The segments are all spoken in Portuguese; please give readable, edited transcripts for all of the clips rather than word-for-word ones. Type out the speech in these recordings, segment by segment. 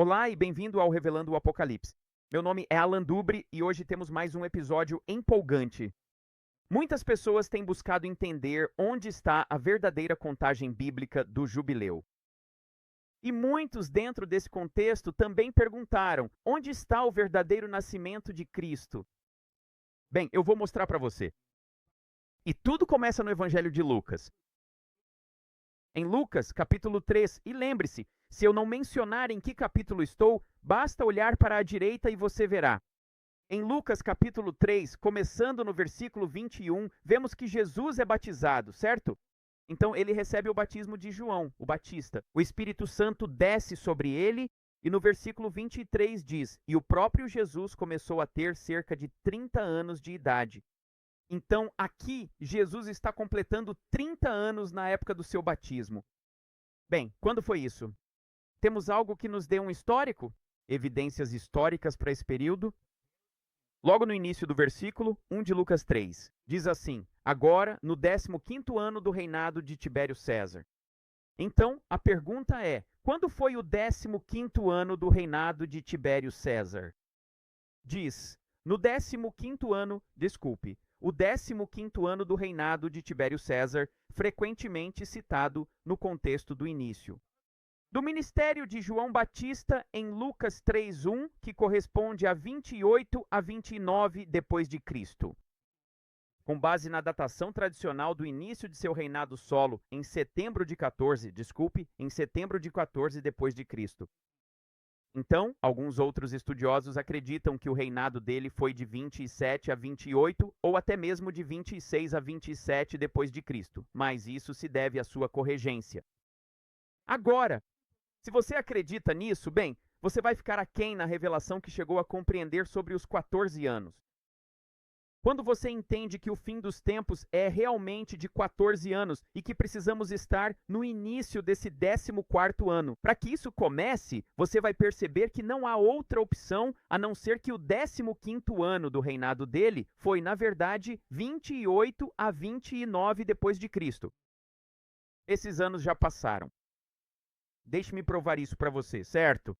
Olá e bem-vindo ao Revelando o Apocalipse. Meu nome é Alan Dubre e hoje temos mais um episódio empolgante. Muitas pessoas têm buscado entender onde está a verdadeira contagem bíblica do jubileu. E muitos dentro desse contexto também perguntaram: onde está o verdadeiro nascimento de Cristo? Bem, eu vou mostrar para você. E tudo começa no Evangelho de Lucas. Em Lucas, capítulo 3, e lembre-se, se eu não mencionar em que capítulo estou, basta olhar para a direita e você verá. Em Lucas, capítulo 3, começando no versículo 21, vemos que Jesus é batizado, certo? Então ele recebe o batismo de João, o Batista. O Espírito Santo desce sobre ele e no versículo 23 diz: "E o próprio Jesus começou a ter cerca de 30 anos de idade." Então, aqui, Jesus está completando 30 anos na época do seu batismo. Bem, quando foi isso? Temos algo que nos dê um histórico? Evidências históricas para esse período? Logo no início do versículo 1 de Lucas 3, diz assim: "Agora, no 15º ano do reinado de Tibério César." Então, a pergunta é: quando foi o 15º ano do reinado de Tibério César? Diz: no 15º ano, desculpe, o 15º ano do reinado de Tibério César, frequentemente citado no contexto do início. Do ministério de João Batista em Lucas 3:1, que corresponde a 28 a 29 depois de Cristo. Com base na datação tradicional do início de seu reinado solo em setembro de 14 depois de Cristo. Então, alguns outros estudiosos acreditam que o reinado dele foi de 27 a 28 ou até mesmo de 26 a 27 depois de Cristo, mas isso se deve à sua corregência. Agora, se você acredita nisso, bem, você vai ficar aquém na revelação que chegou a compreender sobre os 14 anos. Quando você entende que o fim dos tempos é realmente de 14 anos e que precisamos estar no início desse 14º ano, para que isso comece, você vai perceber que não há outra opção a não ser que o 15º ano do reinado dele foi, na verdade, 28 a 29 depois de Cristo. Esses anos já passaram. Deixe-me provar isso para você, certo?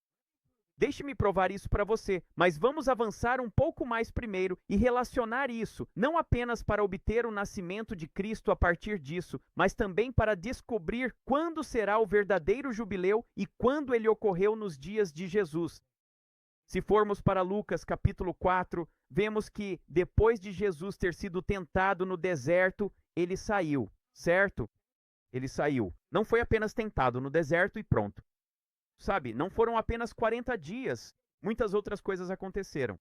Deixe-me provar isso para você, mas vamos avançar um pouco mais primeiro e relacionar isso, não apenas para obter o nascimento de Cristo a partir disso, mas também para descobrir quando será o verdadeiro jubileu e quando ele ocorreu nos dias de Jesus. Se formos para Lucas capítulo 4, vemos que depois de Jesus ter sido tentado no deserto, ele saiu, certo? Ele saiu. Não foi apenas tentado no deserto e pronto. Sabe, não foram apenas 40 dias, muitas outras coisas aconteceram.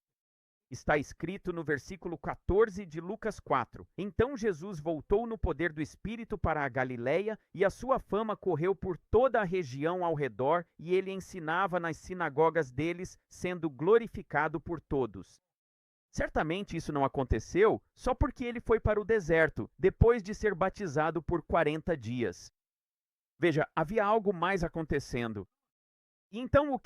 Está escrito no versículo 14 de Lucas 4. Então Jesus voltou no poder do Espírito para a Galiléia, e a sua fama correu por toda a região ao redor, e ele ensinava nas sinagogas deles, sendo glorificado por todos. Certamente isso não aconteceu só porque ele foi para o deserto, depois de ser batizado por 40 dias. Veja, havia algo mais acontecendo. Então,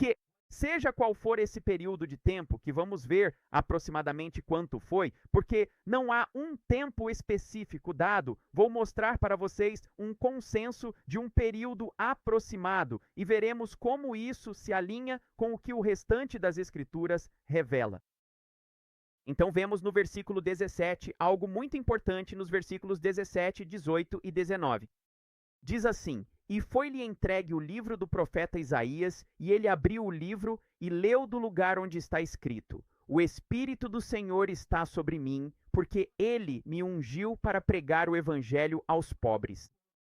seja qual for esse período de tempo, que vamos ver aproximadamente quanto foi, porque não há um tempo específico dado, vou mostrar para vocês um consenso de um período aproximado e veremos como isso se alinha com o que o restante das Escrituras revela. Então, vemos no versículo 17 algo muito importante nos versículos 17, 18 e 19. Diz assim: "E foi-lhe entregue o livro do profeta Isaías, e ele abriu o livro e leu do lugar onde está escrito: O Espírito do Senhor está sobre mim, porque ele me ungiu para pregar o evangelho aos pobres.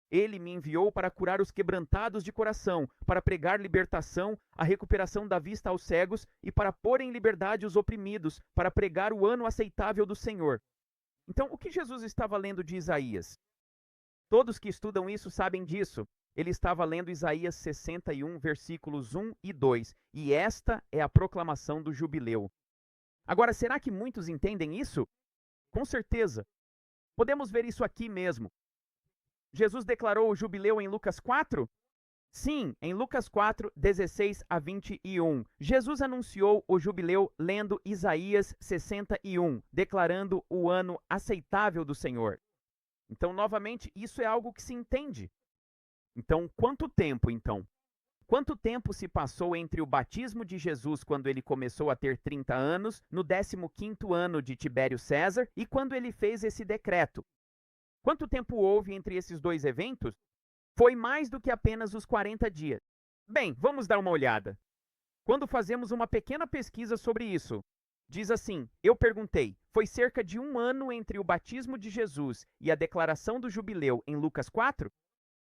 Ele me enviou para curar os quebrantados de coração, para pregar libertação, a recuperação da vista aos cegos e para pôr em liberdade os oprimidos, para pregar o ano aceitável do Senhor." Então, o que Jesus estava lendo de Isaías? Todos que estudam isso sabem disso. Ele estava lendo Isaías 61, versículos 1 e 2, e esta é a proclamação do jubileu. Agora, será que muitos entendem isso? Com certeza. Podemos ver isso aqui mesmo. Jesus declarou o jubileu em Lucas 4? Sim, em Lucas 4, 16 a 21. Jesus anunciou o jubileu lendo Isaías 61, declarando o ano aceitável do Senhor. Então, novamente, isso é algo que se entende. Então, quanto tempo, então? Quanto tempo se passou entre o batismo de Jesus, quando ele começou a ter 30 anos, no 15º ano de Tibério César, e quando ele fez esse decreto? Quanto tempo houve entre esses dois eventos? Foi mais do que apenas os 40 dias. Bem, vamos dar uma olhada. Quando fazemos uma pequena pesquisa sobre isso, diz assim: eu perguntei, foi cerca de 1 ano entre o batismo de Jesus e a declaração do jubileu em Lucas 4?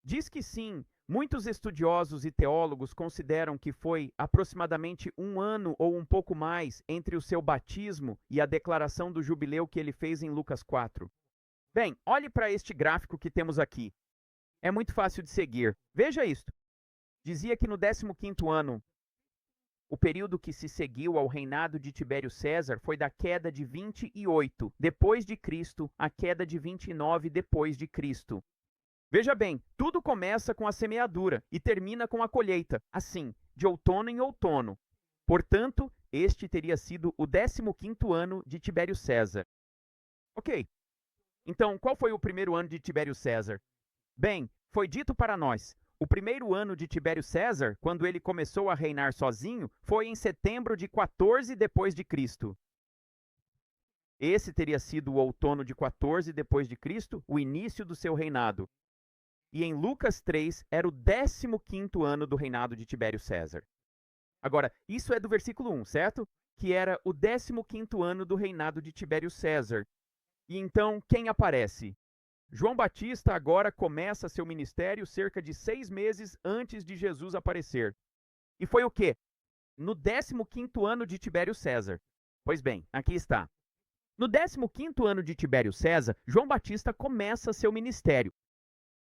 Diz que sim. Muitos estudiosos e teólogos consideram que foi aproximadamente 1 ano ou um pouco mais entre o seu batismo e a declaração do jubileu que ele fez em Lucas 4. Bem, olhe para este gráfico que temos aqui. É muito fácil de seguir. Veja isto. Dizia que no 15º ano, o período que se seguiu ao reinado de Tibério César foi da queda de 28 depois de Cristo à queda de 29 depois de Cristo. Veja bem, tudo começa com a semeadura e termina com a colheita, assim, de outono em outono. Portanto, este teria sido o 15º ano de Tibério César. Ok. Então, qual foi o primeiro ano de Tibério César? Bem, foi dito para nós. O primeiro ano de Tibério César, quando ele começou a reinar sozinho, foi em setembro de 14 depois de Cristo. Esse teria sido o outono de 14 depois de Cristo, o início do seu reinado. E em Lucas 3 era o 15º ano do reinado de Tibério César. Agora, isso é do versículo 1, certo? Que era o 15º ano do reinado de Tibério César. E então, quem aparece? João Batista agora começa seu ministério cerca de 6 meses antes de Jesus aparecer. E foi o quê? No 15º ano de Tibério César. Pois bem, aqui está. No 15º ano de Tibério César, João Batista começa seu ministério.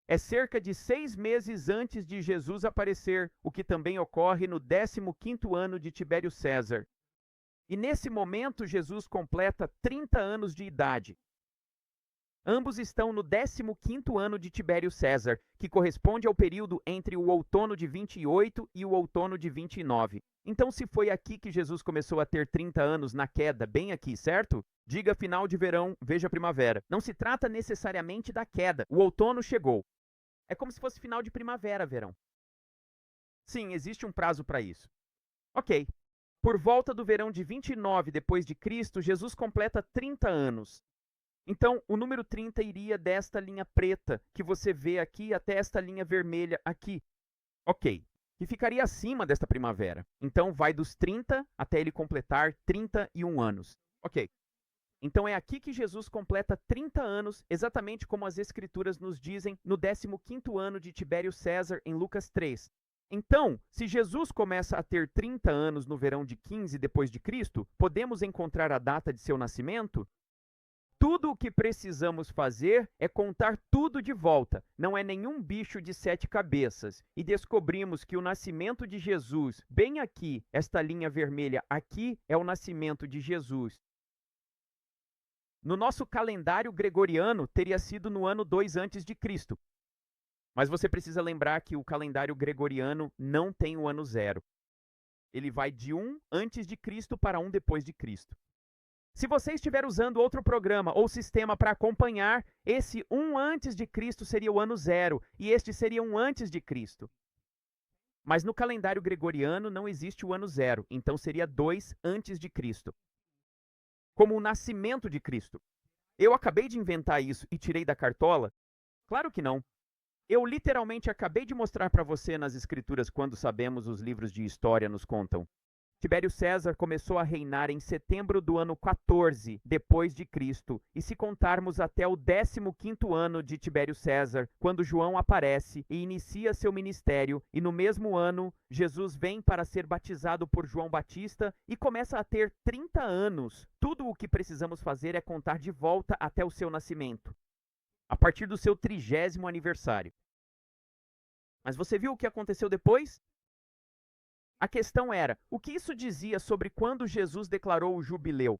É cerca de 6 meses antes de Jesus aparecer, o que também ocorre no 15º ano de Tibério César. E nesse momento, Jesus completa 30 anos de idade. Ambos estão no 15º ano de Tibério César, que corresponde ao período entre o outono de 28 e o outono de 29. Então, se foi aqui que Jesus começou a ter 30 anos na queda, bem aqui, certo? Diga final de verão, veja primavera. Não se trata necessariamente da queda. O outono chegou. É como se fosse final de primavera, verão. Sim, existe um prazo para isso. Ok. Por volta do verão de 29 depois de Cristo, Jesus completa 30 anos. Então, o número 30 iria desta linha preta que você vê aqui até esta linha vermelha aqui. Ok. Que ficaria acima desta primavera. Então, vai dos 30 até ele completar 31 anos. Ok. Então é aqui que Jesus completa 30 anos, exatamente como as Escrituras nos dizem no 15º ano de Tibério César, em Lucas 3. Então, se Jesus começa a ter 30 anos no verão de 15 depois de Cristo, podemos encontrar a data de seu nascimento? Tudo o que precisamos fazer é contar tudo de volta, não é nenhum bicho de 7 cabeças, e descobrimos que o nascimento de Jesus, bem aqui, esta linha vermelha aqui, é o nascimento de Jesus. No nosso calendário gregoriano, teria sido no ano 2 antes de Cristo. Mas você precisa lembrar que o calendário gregoriano não tem o ano 0. Ele vai de 1 antes de Cristo para 1 depois de Cristo. Se você estiver usando outro programa ou sistema para acompanhar, esse 1 antes de Cristo seria o ano 0 e este seria 1 antes de Cristo. Mas no calendário gregoriano não existe o ano 0, então seria 2 antes de Cristo. Como o nascimento de Cristo. Eu acabei de inventar isso e tirei da cartola? Claro que não. Eu literalmente acabei de mostrar para você nas Escrituras quando sabemos os livros de história nos contam. Tibério César começou a reinar em setembro do ano 14 depois de Cristo, e se contarmos até o 15º ano de Tibério César, quando João aparece e inicia seu ministério, e no mesmo ano Jesus vem para ser batizado por João Batista e começa a ter 30 anos. Tudo o que precisamos fazer é contar de volta até o seu nascimento, a partir do seu 30º aniversário. Mas você viu o que aconteceu depois? A questão era, o que isso dizia sobre quando Jesus declarou o jubileu?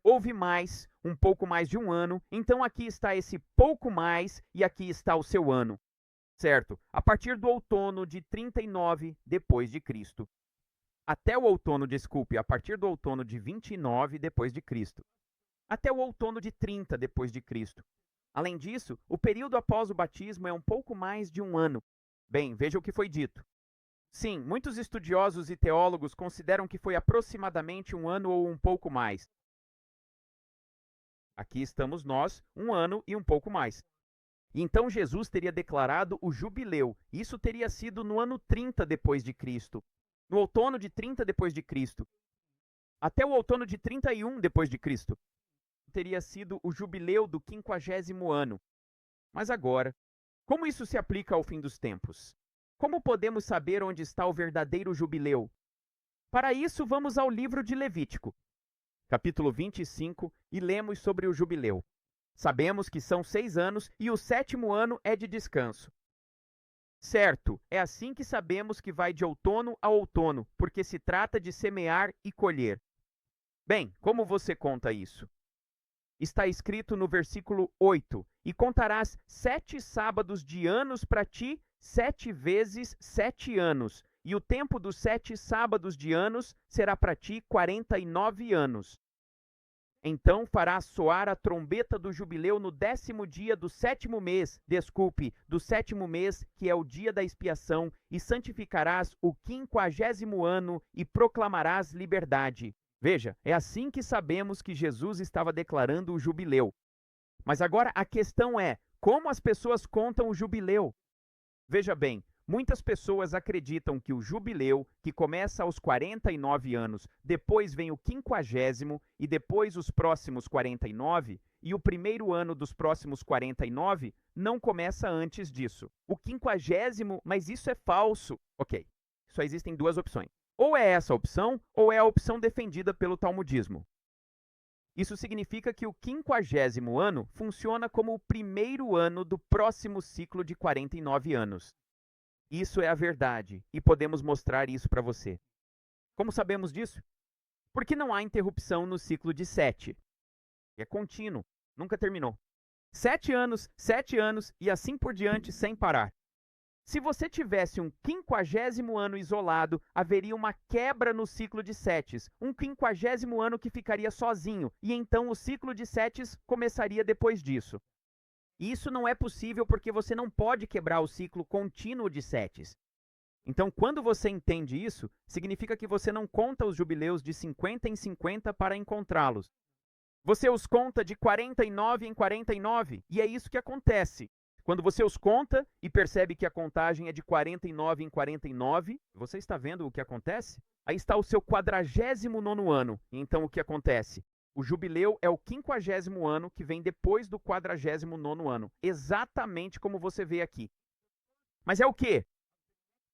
Houve mais, um pouco mais de 1 ano, então aqui está esse pouco mais e aqui está o seu ano. Certo? A partir do outono de 39 depois de Cristo. Até o outono, desculpe, a partir do outono de 29 depois de Cristo. Até o outono de 30 depois de Cristo. Além disso, o período após o batismo é um pouco mais de 1 ano. Bem, veja o que foi dito. Sim, muitos estudiosos e teólogos consideram que foi aproximadamente um ano ou um pouco mais. Aqui estamos nós, um ano e um pouco mais. E então Jesus teria declarado o jubileu. Isso teria sido no ano 30 depois de Cristo, no outono de 30 depois de Cristo, até o outono de 31 depois de Cristo. Teria sido o jubileu do 50º ano. Mas agora, como isso se aplica ao fim dos tempos? Como podemos saber onde está o verdadeiro jubileu? Para isso, vamos ao livro de Levítico, capítulo 25, e lemos sobre o jubileu. Sabemos que são 6 anos e o 7º ano é de descanso. Certo, é assim que sabemos que vai de outono a outono, porque se trata de semear e colher. Bem, como você conta isso? Está escrito no versículo 8: E contarás 7 sábados de anos para ti, 7 vezes 7 anos, e o tempo dos 7 sábados de anos será para ti 49 anos. Então farás soar a trombeta do jubileu no 10º dia do 7º mês, do 7º mês, que é o dia da expiação, e santificarás o 50º ano e proclamarás liberdade. Veja, é assim que sabemos que Jesus estava declarando o jubileu. Mas agora a questão é, como as pessoas contam o jubileu? Veja bem, muitas pessoas acreditam que o jubileu, que começa aos 49 anos, depois vem o 50º e depois os próximos 49, e o primeiro ano dos próximos 49 não começa antes disso. O 50º, mas isso é falso. Ok, só existem duas opções. Ou é essa opção, ou é a opção defendida pelo talmudismo. Isso significa que o 50º ano funciona como o primeiro ano do próximo ciclo de 49 anos. Isso é a verdade, e podemos mostrar isso para você. Como sabemos disso? Porque não há interrupção no ciclo de 7. É contínuo, nunca terminou. 7 anos e assim por diante sem parar. Se você tivesse um 50º ano isolado, haveria uma quebra no ciclo de setes, um 50º ano que ficaria sozinho, e então o ciclo de setes começaria depois disso. Isso não é possível porque você não pode quebrar o ciclo contínuo de setes. Então, quando você entende isso, significa que você não conta os jubileus de 50 em 50 para encontrá-los. Você os conta de 49 em 49, e é isso que acontece. Quando você os conta e percebe que a contagem é de 49 em 49, você está vendo o que acontece? Aí está o seu 49º ano. Então, o que acontece? O jubileu é o 50º ano que vem depois do 49º ano, exatamente como você vê aqui. Mas é o quê?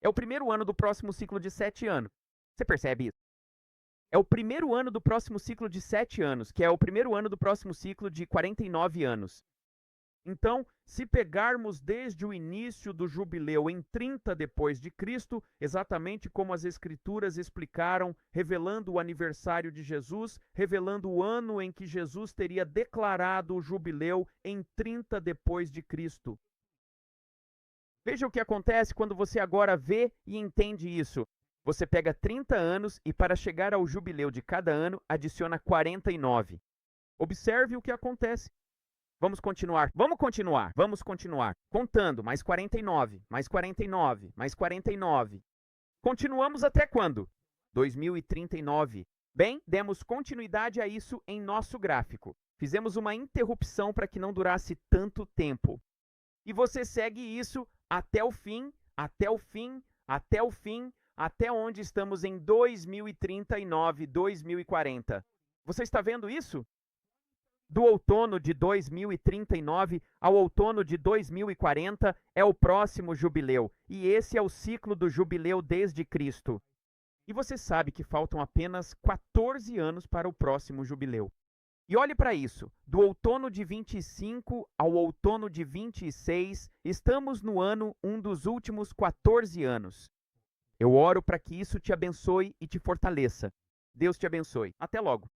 É o primeiro ano do próximo ciclo de 7 anos. Você percebe isso? É o primeiro ano do próximo ciclo de 7 anos, que é o primeiro ano do próximo ciclo de 49 anos. Então, se pegarmos desde o início do jubileu em 30 depois de Cristo, exatamente como as escrituras explicaram, revelando o aniversário de Jesus, revelando o ano em que Jesus teria declarado o jubileu em 30 depois de Cristo. Veja o que acontece quando você agora vê e entende isso. Você pega 30 anos e para chegar ao jubileu de cada ano, adiciona 49. Observe o que acontece. Vamos continuar. Contando, mais 49, mais 49, mais 49. Continuamos até quando? 2039. Bem, demos continuidade a isso em nosso gráfico. Fizemos uma interrupção para que não durasse tanto tempo. E você segue isso até o fim, até o fim, até o fim, até onde estamos em 2039, 2040. Você está vendo isso? Do outono de 2039 ao outono de 2040 é o próximo jubileu, e esse é o ciclo do jubileu desde Cristo. E você sabe que faltam apenas 14 anos para o próximo jubileu. E olhe para isso, do outono de 25 ao outono de 26, estamos no ano um dos últimos 14 anos. Eu oro para que isso te abençoe e te fortaleça. Deus te abençoe. Até logo.